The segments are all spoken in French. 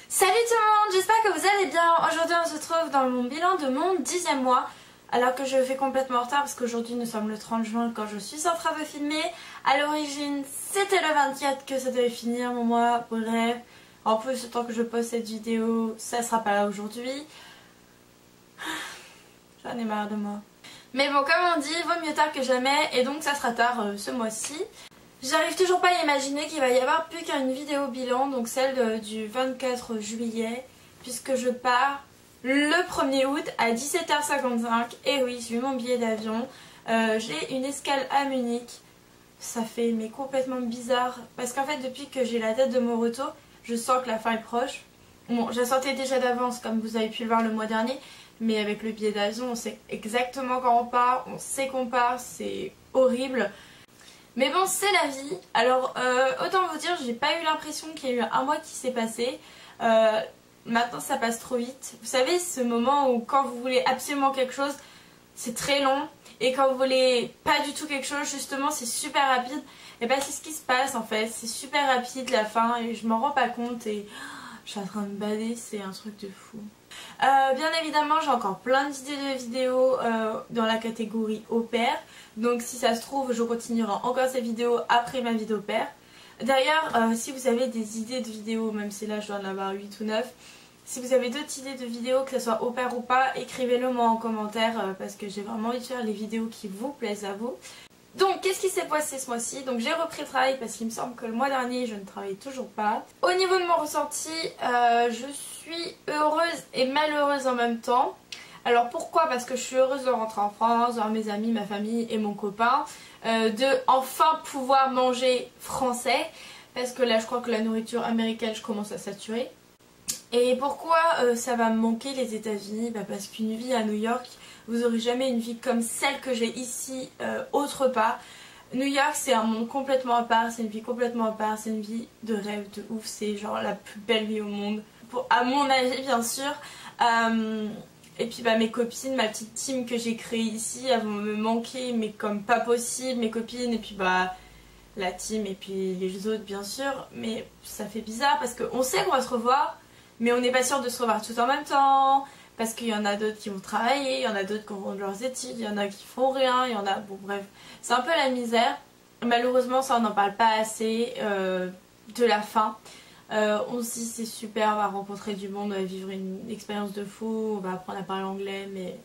Salut tout le monde, j'espère que vous allez bien. Aujourd'hui on se retrouve dans mon bilan de mon 10e mois. Alors que je fais complètement en retard parce qu'aujourd'hui nous sommes le 30 juin quand je suis en train de filmer. À l'origine c'était le 24 que ça devait finir mon mois, bref. En plus le temps que je poste cette vidéo ça sera pas là aujourd'hui. J'en ai marre de moi. Mais bon, comme on dit, vaut mieux tard que jamais et donc ça sera tard ce mois-ci. J'arrive toujours pas à imaginer qu'il va y avoir plus qu'une vidéo bilan, donc celle du 24 juillet, puisque je pars le 1er août à 17h55. Et oui, j'ai eu mon billet d'avion. J'ai une escale à Munich. Ça fait mais complètement bizarre, parce qu'en fait depuis que j'ai la date de mon retour, je sens que la fin est proche. Bon, je la sentais déjà d'avance comme vous avez pu le voir le mois dernier, mais avec le billet d'avion on sait exactement quand on part, on sait qu'on part, c'est horrible. Mais bon, c'est la vie. Alors autant vous dire, j'ai pas eu l'impression qu'il y a eu un mois qui s'est passé. Maintenant ça passe trop vite. Vous savez, ce moment où quand vous voulez absolument quelque chose, c'est très long. Et quand vous voulez pas du tout quelque chose, justement c'est super rapide. Et bah c'est ce qui se passe en fait. C'est super rapide la fin et je m'en rends pas compte. Et je suis en train de bader, c'est un truc de fou. Bien évidemment j'ai encore plein d'idées de vidéos dans la catégorie au pair. Donc si ça se trouve je continuerai encore cette vidéo après ma vidéo pair. D'ailleurs si vous avez des idées de vidéos, même si là je dois en avoir 8 ou 9, si vous avez d'autres idées de vidéos, que ce soit au pair ou pas, écrivez-le moi en commentaire parce que j'ai vraiment envie de faire les vidéos qui vous plaisent à vous. Donc qu'est-ce qui s'est passé ce mois-ci? Donc j'ai repris le travail parce qu'il me semble que le mois dernier je ne travaillais toujours pas. Au niveau de mon ressenti, je suis heureuse et malheureuse en même temps. Alors pourquoi? Parce que je suis heureuse de rentrer en France, de voir mes amis, ma famille et mon copain, de enfin pouvoir manger français, parce que là je crois que la nourriture américaine je commence à saturer. Et pourquoi ça va me manquer les États-Unis? Parce qu'une vie à New York, vous n'aurez jamais une vie comme celle que j'ai ici autre part. New York c'est un monde complètement à part, c'est une vie complètement à part, c'est une vie de rêve de ouf, c'est genre la plus belle vie au monde, à mon avis bien sûr. Et puis mes copines, ma petite team que j'ai créée ici, elles vont me manquer mais comme pas possible, mes copines et puis la team et puis les autres bien sûr. Mais ça fait bizarre parce qu'on sait qu'on va se revoir, mais on n'est pas sûr de se revoir tout en même temps. Parce qu'il y en a d'autres qui vont travailler, il y en a d'autres qui vont de leurs études, il y en a qui font rien, il y en a... Bon bref, c'est un peu la misère. Malheureusement ça on n'en parle pas assez de la fin. On se dit c'est super, on va rencontrer du monde, on va vivre une expérience de fou, on va apprendre à parler anglais, mais...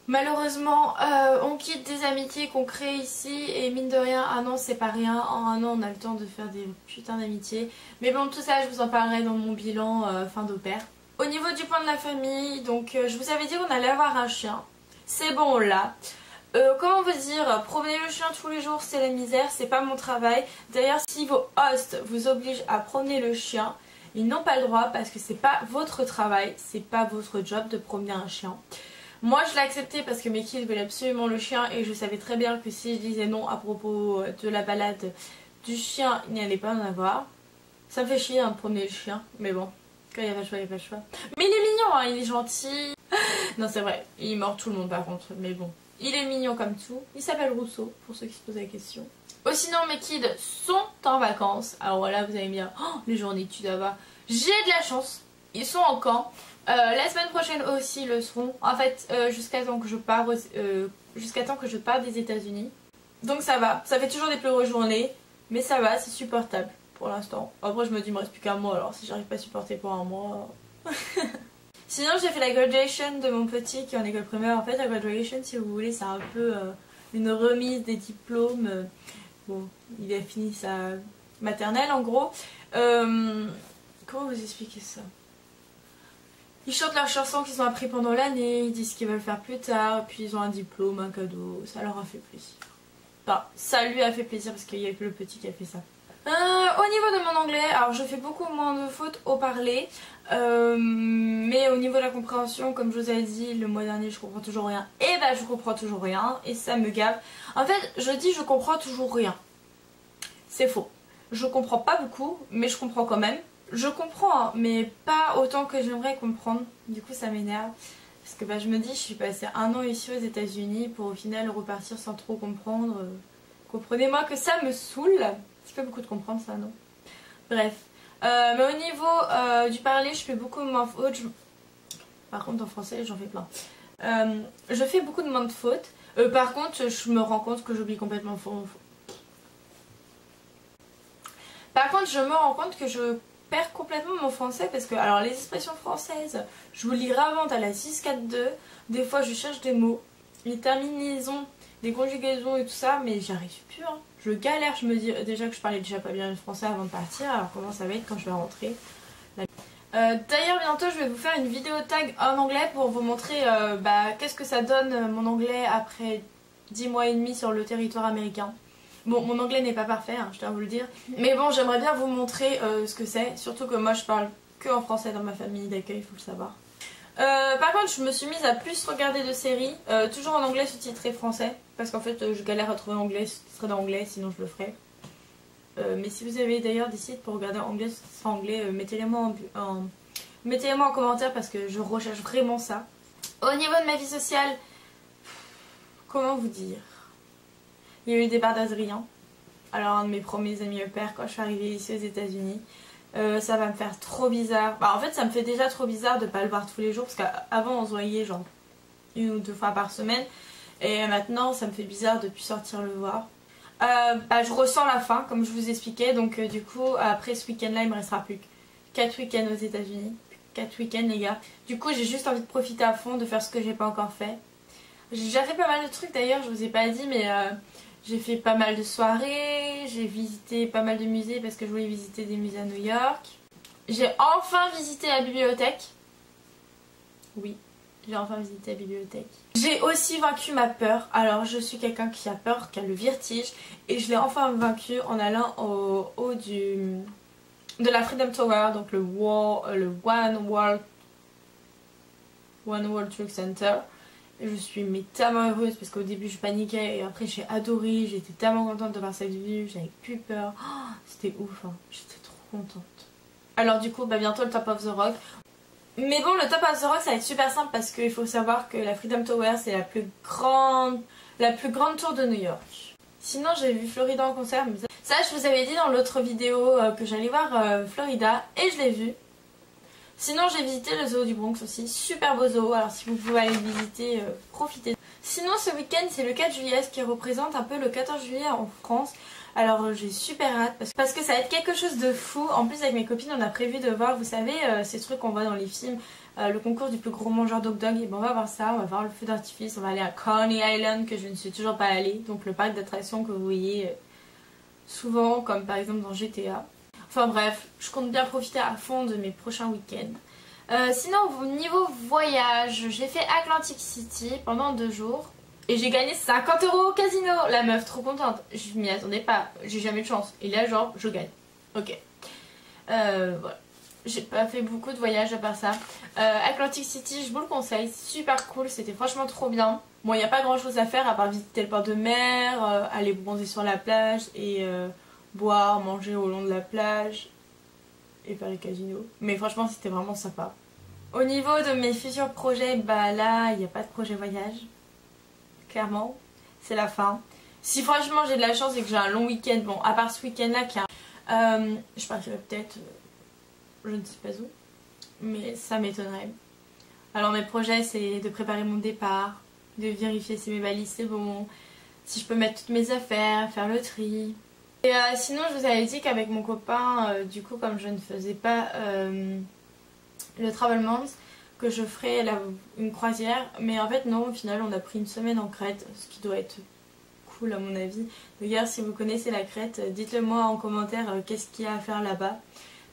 Malheureusement on quitte des amitiés qu'on crée ici et mine de rien, un an c'est pas rien, en un an on a le temps de faire des putains d'amitiés. Mais bon tout ça je vous en parlerai dans mon bilan fin d'au pair. Au niveau du point de la famille, donc je vous avais dit qu'on allait avoir un chien. C'est bon, on l'a. Comment vous dire, promener le chien tous les jours c'est la misère, c'est pas mon travail. D'ailleurs si vos hosts vous obligent à promener le chien, ils n'ont pas le droit parce que c'est pas votre travail, c'est pas votre job de promener un chien. Moi je l'ai accepté parce que mes kids veulent absolument le chien et je savais très bien que si je disais non à propos de la balade du chien, il n'y allait pas en avoir. Ça me fait chier de promener le chien, mais bon. Quand il n'y a pas le choix, il n'y a pas le choix. Mais il est mignon, hein, il est gentil. Non, c'est vrai, il mord tout le monde par contre, mais bon. Il est mignon comme tout. Il s'appelle Rousseau, pour ceux qui se posent la question. Oh, sinon, mes kids sont en vacances. Alors voilà, vous allez me dire, oh, les journées d'études là-bas. J'ai de la chance, ils sont en camp. La semaine prochaine aussi le seront. En fait, jusqu'à temps que je parte des États-Unis. Donc ça va, ça fait toujours des pleureuses journées, mais ça va, c'est supportable. Pour l'instant. Après je me dis il me reste plus qu'un mois, alors si j'arrive pas à supporter pour un mois... Sinon j'ai fait la graduation de mon petit qui est en école primaire. En fait la graduation si vous voulez c'est un peu une remise des diplômes. Bon il a fini sa maternelle en gros. Comment vous expliquer ça? Ils chantent leurs chansons qu'ils ont appris pendant l'année, ils disent ce qu'ils veulent faire plus tard, puis ils ont un diplôme, un cadeau, ça leur a fait plaisir. Enfin ça lui a fait plaisir parce qu'il y a que le petit qui a fait ça. Au niveau de mon anglais, alors je fais beaucoup moins de fautes au parler, mais au niveau de la compréhension, comme je vous ai dit le mois dernier, je comprends toujours rien. Et bah je comprends toujours rien et ça me gave. En fait, je dis je comprends toujours rien. C'est faux. Je comprends pas beaucoup, mais je comprends quand même. Je comprends, hein, mais pas autant que j'aimerais comprendre. Du coup, ça m'énerve. Parce que je me dis, je suis passée un an ici aux États-Unis pour au final repartir sans trop comprendre. Comprenez-moi que ça me saoule. C'est pas beaucoup de comprendre ça, non? Bref. Mais au niveau du parler, je fais beaucoup moins de fautes. Par contre en français j'en fais plein. Je fais beaucoup de moins de fautes. Par contre je me rends compte que j'oublie complètement. Par contre je me rends compte que je perds complètement mon français parce que alors les expressions françaises je vous lis ravante à la 6-4-2. Des fois je cherche des mots, les terminaisons, des conjugaisons et tout ça, mais j'y arrive plus hein. Je galère, je me dis déjà que je parlais déjà pas bien le français avant de partir, alors comment ça va être quand je vais rentrer. D'ailleurs bientôt je vais vous faire une vidéo tag en anglais pour vous montrer qu'est-ce que ça donne mon anglais après 10 mois et demi sur le territoire américain. Bon, mon anglais n'est pas parfait, hein, je tiens à vous le dire. Mais bon, j'aimerais bien vous montrer ce que c'est. Surtout que moi, je parle que en français dans ma famille d'accueil, il faut le savoir. Par contre, je me suis mise à plus regarder de séries. Toujours en anglais sous-titré français. Parce qu'en fait, je galère à trouver anglais sous-titré en anglais, sinon je le ferai. Mais si vous avez d'ailleurs des sites pour regarder anglais sous-titré en anglais, mettez-les moi en commentaire parce que je recherche vraiment ça. Au niveau de ma vie sociale, comment vous dire ? Il y a eu des barres d'Adrien. Alors un de mes premiers amis au père quand je suis arrivée ici aux États-Unis. Ça va me faire trop bizarre. En fait ça me fait déjà trop bizarre de pas le voir tous les jours. Parce qu'avant on se voyait genre 1 ou 2 fois par semaine. Et maintenant ça me fait bizarre de plus sortir le voir. Je ressens la faim comme je vous expliquais. Donc du coup après ce week-end là il me restera plus que 4 week-ends aux États-Unis. 4 week-ends les gars. Du coup j'ai juste envie de profiter à fond, de faire ce que j'ai pas encore fait. J'ai déjà fait pas mal de trucs d'ailleurs, je vous ai pas dit mais... j'ai fait pas mal de soirées, j'ai visité pas mal de musées parce que je voulais visiter des musées à New York. J'ai enfin visité la bibliothèque. Oui, j'ai enfin visité la bibliothèque. J'ai aussi vaincu ma peur. Alors je suis quelqu'un qui a peur, qui a le vertige. Et je l'ai enfin vaincu en allant au haut de la Freedom Tower, donc le One World Trade Center. Je suis tellement heureuse parce qu'au début je paniquais et après j'ai adoré, j'étais tellement contente de voir cette vue, j'avais plus peur, c'était ouf, hein. J'étais trop contente. Alors du coup bientôt le Top of the Rock. Mais bon le Top of the Rock ça va être super simple parce qu'il faut savoir que la Freedom Tower c'est la plus grande tour de New York. Sinon j'ai vu Florida en concert, mais ça je vous avais dit dans l'autre vidéo que j'allais voir Florida et je l'ai vu. Sinon j'ai visité le zoo du Bronx aussi, super beau zoo, alors si vous pouvez aller le visiter, profitez. Sinon ce week-end c'est le 4 juillet, ce qui représente un peu le 14 juillet en France. Alors j'ai super hâte parce que ça va être quelque chose de fou. En plus avec mes copines on a prévu de voir, vous savez, ces trucs qu'on voit dans les films, le concours du plus gros mangeur d'hot dog. Et bon on va voir ça, on va voir le feu d'artifice, on va aller à Coney Island que je ne suis toujours pas allée. Donc le parc d'attractions que vous voyez souvent comme par exemple dans GTA. Enfin bref, je compte bien profiter à fond de mes prochains week-ends. Sinon, au niveau voyage, j'ai fait Atlantic City pendant 2 jours. Et j'ai gagné 50 € au casino. La meuf, trop contente. Je m'y attendais pas, j'ai jamais eu de chance. Et là, genre, je gagne. Ok. Voilà. J'ai pas fait beaucoup de voyages à part ça. Atlantic City, je vous le conseille. Super cool, c'était franchement trop bien. Bon, il n'y a pas grand chose à faire à part visiter le port de mer, aller bronzer sur la plage et... boire, manger au long de la plage et faire les casinos. Mais franchement c'était vraiment sympa. Au niveau de mes futurs projets, là il n'y a pas de projet voyage. Clairement, c'est la fin. Si franchement j'ai de la chance et que j'ai un long week-end, bon à part ce week-end là je partirai peut-être, je ne sais pas où, mais ça m'étonnerait. Alors mes projets c'est de préparer mon départ, de vérifier si mes valises c'est bon, si je peux mettre toutes mes affaires, faire le tri. Et sinon je vous avais dit qu'avec mon copain, du coup comme je ne faisais pas le Travel Month, que je ferais une croisière. Mais en fait non, au final on a pris une semaine en Crète, ce qui doit être cool à mon avis. D'ailleurs si vous connaissez la Crète, dites-le moi en commentaire qu'est-ce qu'il y a à faire là-bas.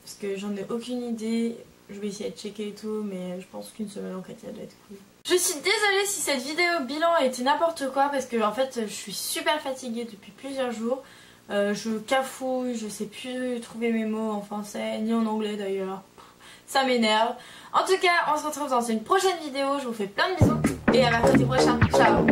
Parce que j'en ai aucune idée, je vais essayer de checker et tout, mais je pense qu'une semaine en Crète ça doit être cool. Je suis désolée si cette vidéo bilan a été n'importe quoi parce que en fait je suis super fatiguée depuis plusieurs jours. Je cafouille, je sais plus trouver mes mots en français, ni en anglais d'ailleurs. Ça m'énerve. En tout cas, on se retrouve dans une prochaine vidéo. Je vous fais plein de bisous et à mercredi prochain. Ciao!